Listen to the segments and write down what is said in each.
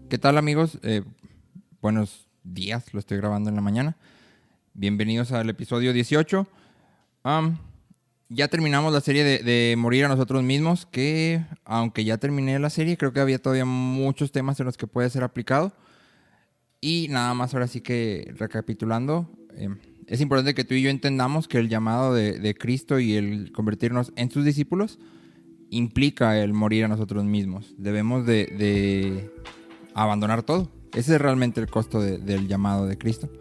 ¿Qué tal, amigos? Buenos días, lo estoy grabando en la mañana. Bienvenidos al episodio 18. Ya terminamos la serie de Morir a nosotros mismos, que aunque ya terminé la serie, creo que había todavía muchos temas en los que puede ser aplicado. Y nada más ahora sí que recapitulando, es importante que tú y yo entendamos que el llamado de Cristo y el convertirnos en sus discípulos implica el morir a nosotros mismos. Debemos de abandonar todo. Ese es realmente el costo del llamado de Cristo.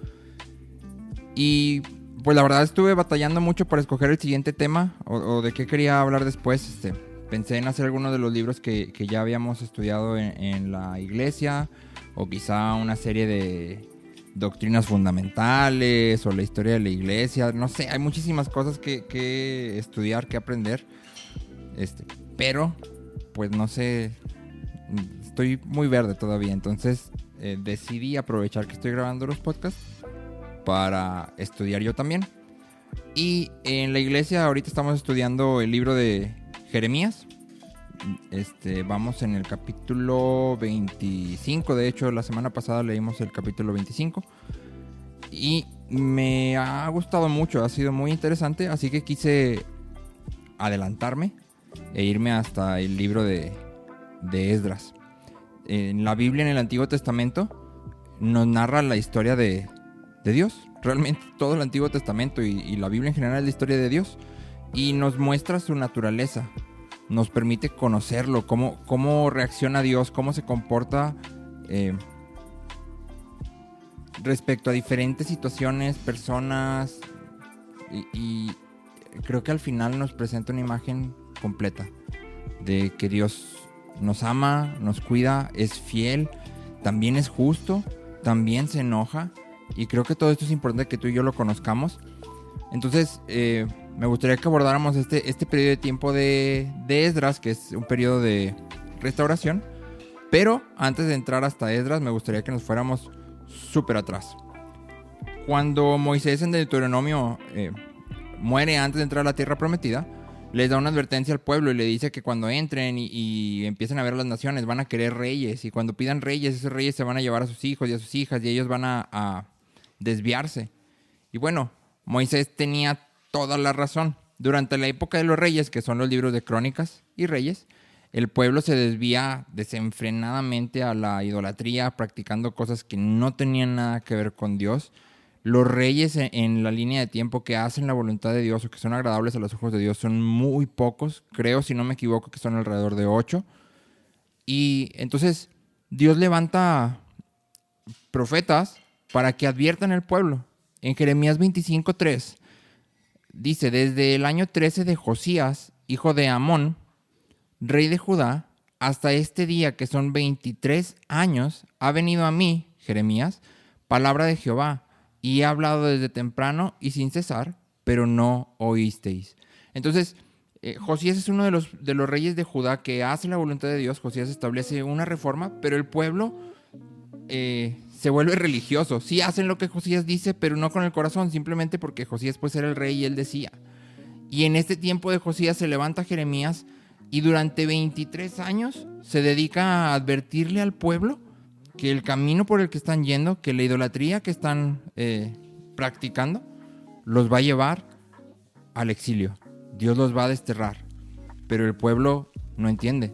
Y pues la verdad estuve batallando mucho para escoger el siguiente tema o de qué quería hablar después. Pensé en hacer algunos de los libros que ya habíamos estudiado en la iglesia, o quizá una serie de doctrinas fundamentales o la historia de la iglesia. No sé, hay muchísimas cosas que estudiar, que aprender. Pero pues no sé, estoy muy verde todavía, entonces decidí aprovechar que estoy grabando los podcasts para estudiar yo también. Y en la iglesia ahorita estamos estudiando el libro de Jeremías. Vamos en el capítulo 25. De hecho, la semana pasada leímos el capítulo 25 y me ha gustado mucho, ha sido muy interesante, así que quise adelantarme e irme hasta el libro de Esdras. En la Biblia, en el Antiguo Testamento, nos narra la historia de Dios. Realmente todo el Antiguo Testamento y la Biblia en general es la historia de Dios, y nos muestra su naturaleza, nos permite conocerlo, cómo reacciona Dios, cómo se comporta respecto a diferentes situaciones, personas, y creo que al final nos presenta una imagen completa de que Dios nos ama, nos cuida, es fiel, también es justo, también se enoja, y creo que todo esto es importante que tú y yo lo conozcamos. Entonces me gustaría que abordáramos este periodo de tiempo de Esdras, que es un periodo de restauración. Pero antes de entrar hasta Esdras, me gustaría que nos fuéramos súper atrás. Cuando Moisés en Deuteronomio muere antes de entrar a la tierra prometida, les da una advertencia al pueblo y le dice que cuando entren y empiecen a ver a las naciones, van a querer reyes, y cuando pidan reyes, esos reyes se van a llevar a sus hijos y a sus hijas, y ellos van a desviarse. Y bueno, Moisés tenía toda la razón. Durante la época de los reyes, que son los libros de Crónicas y Reyes, el pueblo se desvía desenfrenadamente a la idolatría, practicando cosas que no tenían nada que ver con Dios. Los reyes en la línea de tiempo que hacen la voluntad de Dios o que son agradables a los ojos de Dios son muy pocos. Creo, si no me equivoco, que son alrededor de 8. Y entonces Dios levanta profetas para que adviertan al pueblo. En Jeremías 25:3 dice: desde el año 13 de Josías, hijo de Amón, rey de Judá, hasta este día, que son 23 años, ha venido a mí, Jeremías, palabra de Jehová, y he hablado desde temprano y sin cesar, pero no oísteis. Entonces, Josías es uno de los reyes de Judá que hace la voluntad de Dios. Josías establece una reforma, pero el pueblo se vuelve religioso. Sí hacen lo que Josías dice, pero no con el corazón, simplemente porque Josías pues era el rey y él decía. Y en este tiempo de Josías se levanta Jeremías, y durante 23 años se dedica a advertirle al pueblo que el camino por el que están yendo, que la idolatría que están practicando, los va a llevar al exilio. Dios los va a desterrar, pero el pueblo no entiende.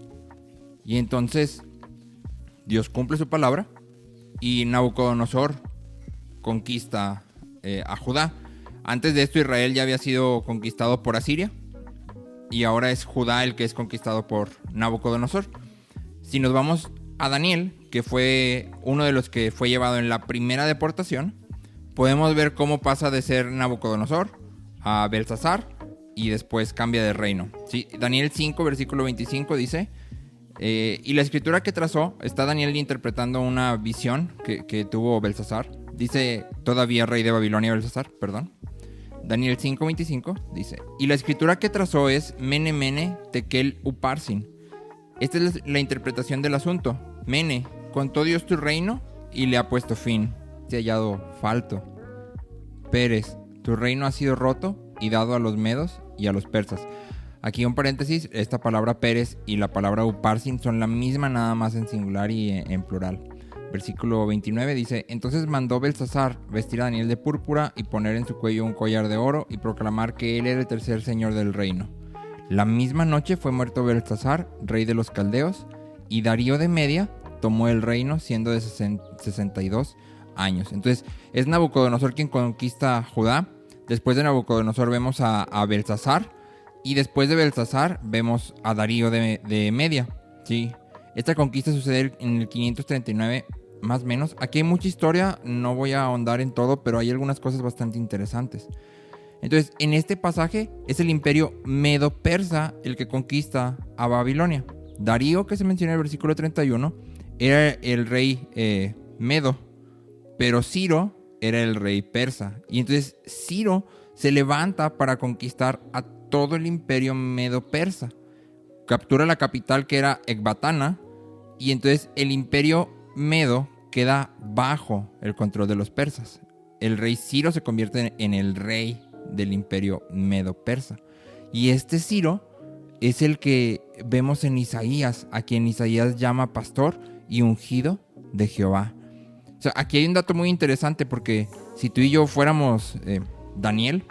Y entonces Dios cumple su palabra y Nabucodonosor conquista a Judá. Antes de esto, Israel ya había sido conquistado por Asiria, y ahora es Judá el que es conquistado por Nabucodonosor. Si nos vamos a Daniel, que fue uno de los que fue llevado en la primera deportación, podemos ver cómo pasa de ser Nabucodonosor a Belsasar y después cambia de reino. Sí, Daniel 5, versículo 25 dice: y la escritura que trazó, está Daniel interpretando una visión que tuvo Belsasar. Dice, todavía rey de Babilonia, Belsasar, perdón. Daniel 5:25 dice: y la escritura que trazó es Mene, Mene, Tekel, Uparsin. Esta es la interpretación del asunto. Mene, contó Dios tu reino y le ha puesto fin. Se ha hallado falto. Pérez, tu reino ha sido roto y dado a los medos y a los persas. Aquí un paréntesis, esta palabra Pérez y la palabra Uparsin son la misma, nada más en singular y en plural. versículo 29 dice: entonces mandó Belsasar vestir a Daniel de púrpura y poner en su cuello un collar de oro y proclamar que él era el tercer señor del reino. La misma noche fue muerto Belsasar, rey de los caldeos, y Darío de Media tomó el reino siendo de 62 años. Entonces es Nabucodonosor quien conquista Judá. Después de Nabucodonosor vemos a Belsasar, y después de Belsasar vemos a Darío de Media. Sí. Esta conquista sucede en el 539 más o menos. Aquí hay mucha historia, no voy a ahondar en todo, pero hay algunas cosas bastante interesantes. Entonces, en este pasaje es el imperio medo-persa el que conquista a Babilonia. Darío, que se menciona en el versículo 31, era el rey medo, pero Ciro era el rey persa. Y entonces Ciro se levanta para conquistar a todo el imperio medo-persa. Captura la capital, que era Ecbatana, y entonces el imperio medo queda bajo el control de los persas. El rey Ciro se convierte en el rey del imperio medo-persa. Y este Ciro es el que vemos en Isaías, a quien Isaías llama pastor y ungido de Jehová. O sea, aquí hay un dato muy interesante, porque si tú y yo fuéramos Daniel,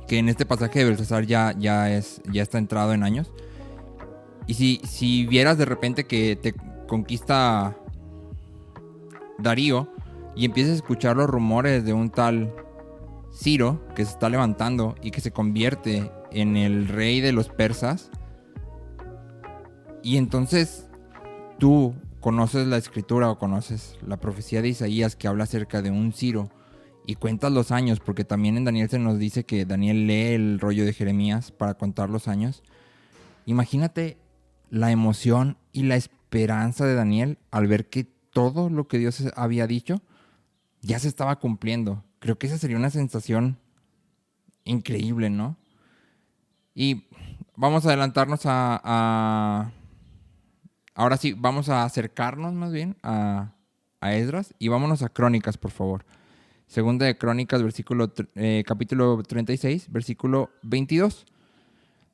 que en este pasaje de Belsasar ya está entrado en años, y si vieras de repente que te conquista Darío y empiezas a escuchar los rumores de un tal Ciro que se está levantando y que se convierte en el rey de los persas, y entonces tú conoces la escritura o conoces la profecía de Isaías que habla acerca de un Ciro y cuentas los años, porque también en Daniel se nos dice que Daniel lee el rollo de Jeremías para contar los años. Imagínate la emoción y la esperanza de Daniel al ver que todo lo que Dios había dicho ya se estaba cumpliendo. Creo que esa sería una sensación increíble, ¿no? Y vamos a adelantarnos ahora sí, vamos a acercarnos más bien a Esdras, y vámonos a Crónicas, por favor. Segunda de Crónicas, capítulo 36, versículo 22.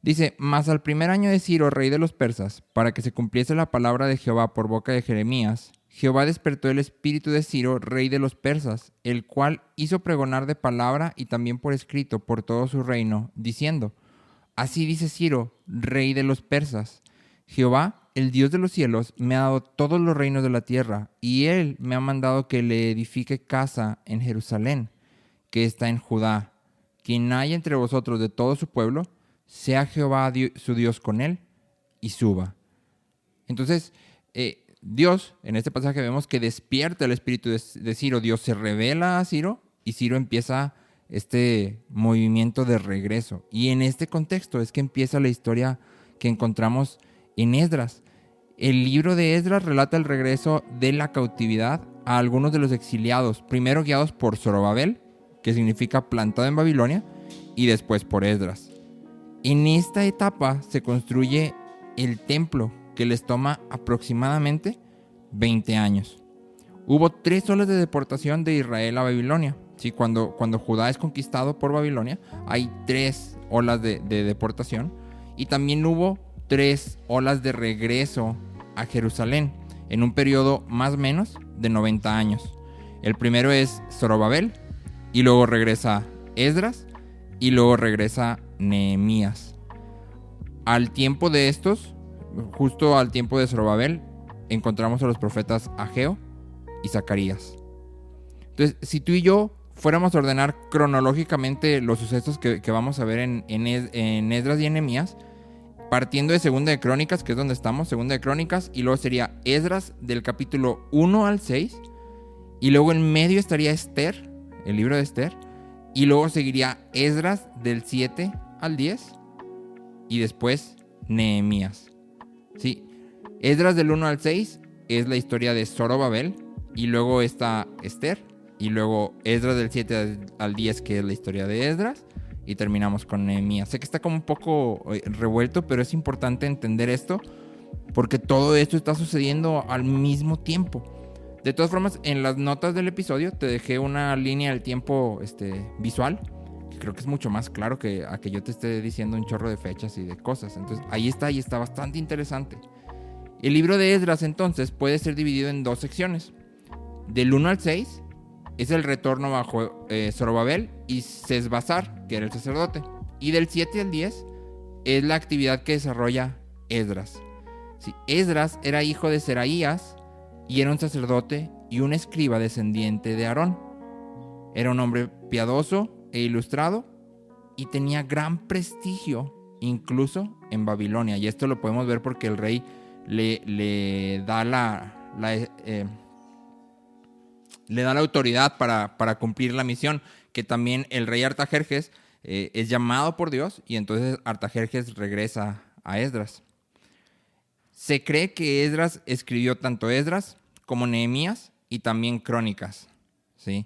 Dice: mas al primer año de Ciro, rey de los persas, para que se cumpliese la palabra de Jehová por boca de Jeremías, Jehová despertó el espíritu de Ciro, rey de los persas, el cual hizo pregonar de palabra y también por escrito por todo su reino, diciendo: así dice Ciro, rey de los persas: Jehová, el Dios de los cielos, me ha dado todos los reinos de la tierra, y él me ha mandado que le edifique casa en Jerusalén, que está en Judá. Quien haya entre vosotros de todo su pueblo, sea Jehová su Dios con él, y suba. Entonces, Dios, en este pasaje vemos que despierta el espíritu de Ciro. Dios se revela a Ciro, y Ciro empieza este movimiento de regreso. Y en este contexto es que empieza la historia que encontramos en Esdras. El libro de Esdras relata el regreso de la cautividad a algunos de los exiliados, primero guiados por Zorobabel, que significa plantado en Babilonia, y después por Esdras. En esta etapa se construye el templo, que les toma aproximadamente 20 años. Hubo 3 olas de deportación de Israel a Babilonia. Sí, cuando Judá es conquistado por Babilonia, hay 3 olas de deportación, y también hubo 3 olas de regreso a Jerusalén en un periodo más o menos de 90 años. El primero es Zorobabel, y luego regresa Esdras, y luego regresa Nehemías. Al tiempo de estos, justo al tiempo de Zorobabel, encontramos a los profetas Ageo y Zacarías. Entonces, si tú y yo fuéramos a ordenar cronológicamente los sucesos que vamos a ver en Esdras y en Nehemías, partiendo de Segunda de Crónicas, que es donde estamos, Segunda de Crónicas, y luego sería Esdras del capítulo 1 al 6, y luego en medio estaría Esther, el libro de Esther, y luego seguiría Esdras del 7 al 10, y después Nehemías. Sí, Esdras del 1 al 6 es la historia de Zorobabel, y luego está Esther, y luego Esdras del 7 al 10, que es la historia de Esdras, y terminamos con Nehemías. Sé que está como un poco revuelto, pero es importante entender esto, porque todo esto está sucediendo al mismo tiempo. De todas formas, en las notas del episodio te dejé una línea del tiempo visual, que creo que es mucho más claro que a que yo te esté diciendo un chorro de fechas y de cosas. Entonces ahí está, y está bastante interesante. El libro de Esdras entonces puede ser dividido en dos secciones. Del 1 al 6 es el retorno bajo Zorobabel y Sesbazar, que era el sacerdote. Y del 7 al 10 es la actividad que desarrolla Esdras. Sí, Esdras era hijo de Seraías y era un sacerdote y un escriba descendiente de Aarón. Era un hombre piadoso e ilustrado y tenía gran prestigio incluso en Babilonia. Y esto lo podemos ver porque el rey le da le da la autoridad para cumplir la misión, que también el rey Artajerjes es llamado por Dios y entonces Artajerjes regresa a Esdras. Se cree que Esdras escribió tanto Esdras como Nehemías y también Crónicas, ¿sí?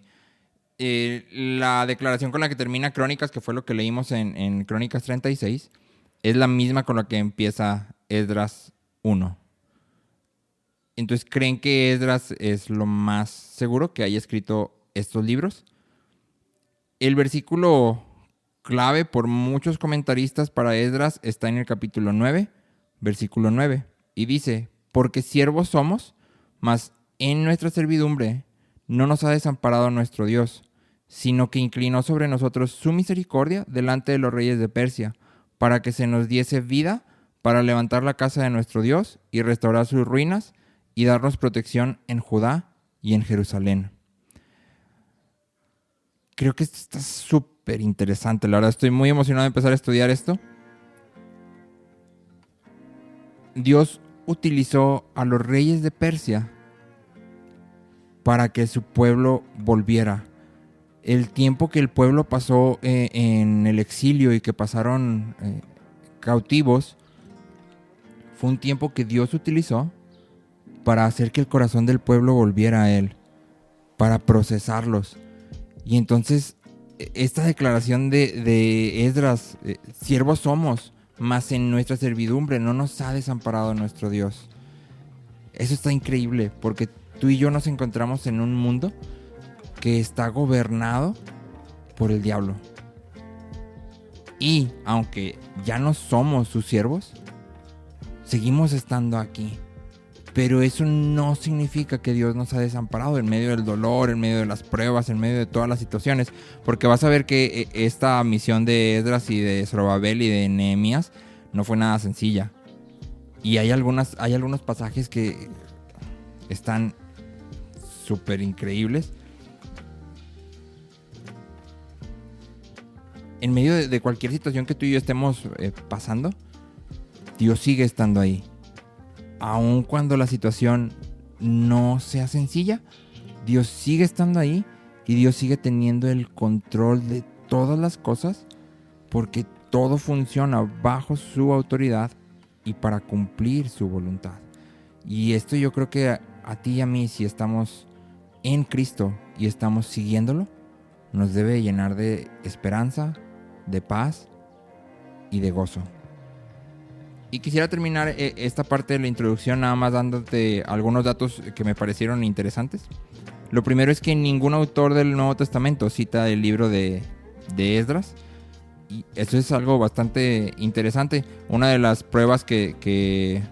La declaración con la que termina Crónicas, que fue lo que leímos en Crónicas 36, es la misma con la que empieza Esdras 1. Entonces, ¿creen que Esdras es lo más seguro que haya escrito estos libros? El versículo clave por muchos comentaristas para Esdras está en el capítulo 9, versículo 9. Y dice, porque siervos somos, mas en nuestra servidumbre no nos ha desamparado nuestro Dios, sino que inclinó sobre nosotros su misericordia delante de los reyes de Persia, para que se nos diese vida para levantar la casa de nuestro Dios y restaurar sus ruinas y darnos protección en Judá y en Jerusalén. Creo que esto está súper interesante. La verdad, estoy muy emocionado de empezar a estudiar esto. Dios utilizó a los reyes de Persia para que su pueblo volviera. El tiempo que el pueblo pasó en el exilio y que pasaron cautivos fue un tiempo que Dios utilizó para hacer que el corazón del pueblo volviera a Él, para procesarlos. Y entonces esta declaración de Esdras, siervos somos, mas en nuestra servidumbre no nos ha desamparado nuestro Dios. Eso está increíble, porque tú y yo nos encontramos en un mundo que está gobernado por el diablo. Y aunque ya no somos sus siervos, seguimos estando aquí. Pero eso no significa que Dios nos ha desamparado en medio del dolor, en medio de las pruebas, en medio de todas las situaciones. Porque vas a ver que esta misión de Esdras y de Zorobabel y de Nehemías no fue nada sencilla. Y hay algunos pasajes que están súper increíbles. En medio de cualquier situación que tú y yo estemos pasando, Dios sigue estando ahí. Aun cuando la situación no sea sencilla, Dios sigue estando ahí y Dios sigue teniendo el control de todas las cosas, porque todo funciona bajo su autoridad y para cumplir su voluntad. Y esto yo creo que a ti y a mí, si estamos en Cristo y estamos siguiéndolo, nos debe llenar de esperanza, de paz y de gozo. Y quisiera terminar esta parte de la introducción nada más dándote algunos datos que me parecieron interesantes. Lo primero es que ningún autor del Nuevo Testamento cita el libro de Esdras. Y eso es algo bastante interesante. Una de las pruebas que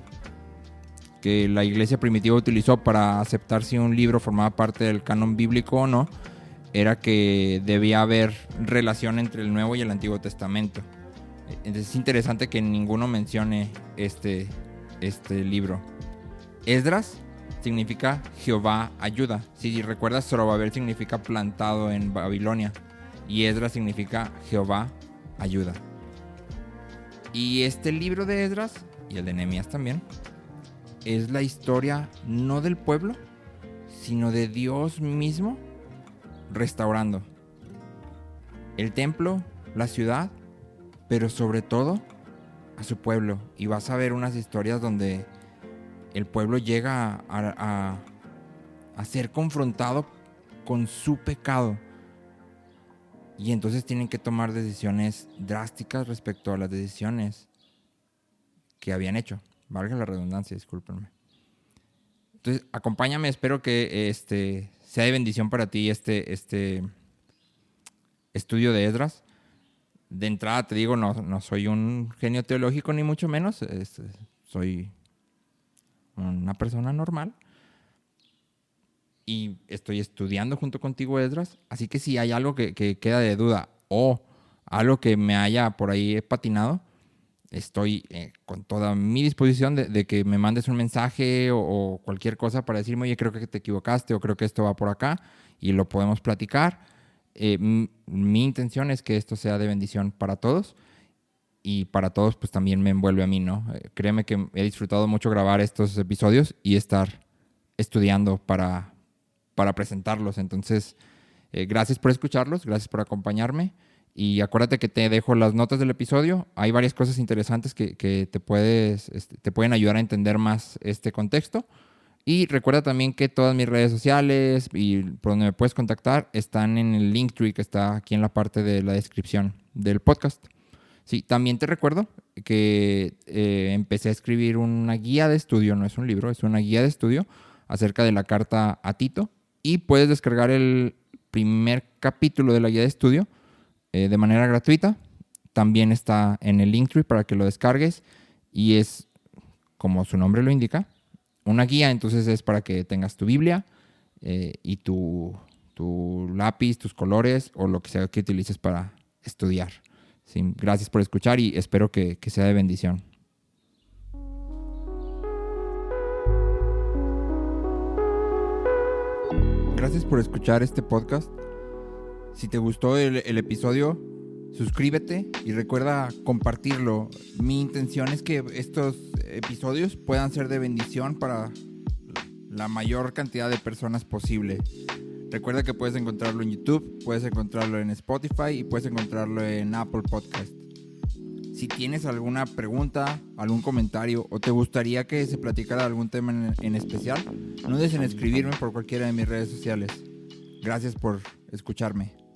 la iglesia primitiva utilizó para aceptar si un libro formaba parte del canon bíblico o no, era que debía haber relación entre el Nuevo y el Antiguo Testamento. Entonces es interesante que ninguno mencione este libro. Esdras significa Jehová ayuda. Si recuerdas, Zorobabel significa plantado en Babilonia. Y Esdras significa Jehová ayuda. Y este libro de Esdras, y el de Nehemías también, es la historia no del pueblo, sino de Dios mismo restaurando el templo, la ciudad, pero sobre todo a su pueblo. Y vas a ver unas historias donde el pueblo llega a ser confrontado con su pecado. Y entonces tienen que tomar decisiones drásticas respecto a las decisiones que habían hecho. Valga la redundancia, discúlpenme. Entonces, acompáñame, espero que sea de bendición para ti este estudio de Esdras. De entrada te digo, no soy un genio teológico ni mucho menos. Soy una persona normal. Y estoy estudiando junto contigo, Esdras. Así que si hay algo que queda de duda o algo que me haya por ahí patinado, estoy con toda mi disposición de que me mandes un mensaje o cualquier cosa para decirme, oye, creo que te equivocaste o creo que esto va por acá y lo podemos platicar. Mi intención es que esto sea de bendición para todos y para todos pues también me envuelve a mí, ¿no? Créeme que he disfrutado mucho grabar estos episodios y estar estudiando para presentarlos. Entonces, gracias por escucharlos, gracias por acompañarme. Y acuérdate que te dejo las notas del episodio. Hay varias cosas interesantes que te pueden ayudar a entender más este contexto. Y recuerda también que todas mis redes sociales y por donde me puedes contactar están en el Linktree que está aquí en la parte de la descripción del podcast. Sí, también te recuerdo que empecé a escribir una guía de estudio, no es un libro, es una guía de estudio acerca de la carta a Tito. Y puedes descargar el primer capítulo de la guía de estudio de manera gratuita. También está en el Linktree para que lo descargues. Y es, como su nombre lo indica, una guía. Entonces es para que tengas tu Biblia y tu lápiz, tus colores o lo que sea que utilices para estudiar. Sí, gracias por escuchar y espero que sea de bendición. Gracias por escuchar este podcast. Si te gustó el episodio, suscríbete y recuerda compartirlo. Mi intención es que estos episodios puedan ser de bendición para la mayor cantidad de personas posible. Recuerda que puedes encontrarlo en YouTube, puedes encontrarlo en Spotify y puedes encontrarlo en Apple Podcast. Si tienes alguna pregunta, algún comentario o te gustaría que se platicara algún tema en especial, no dudes en escribirme por cualquiera de mis redes sociales. Gracias por escucharme.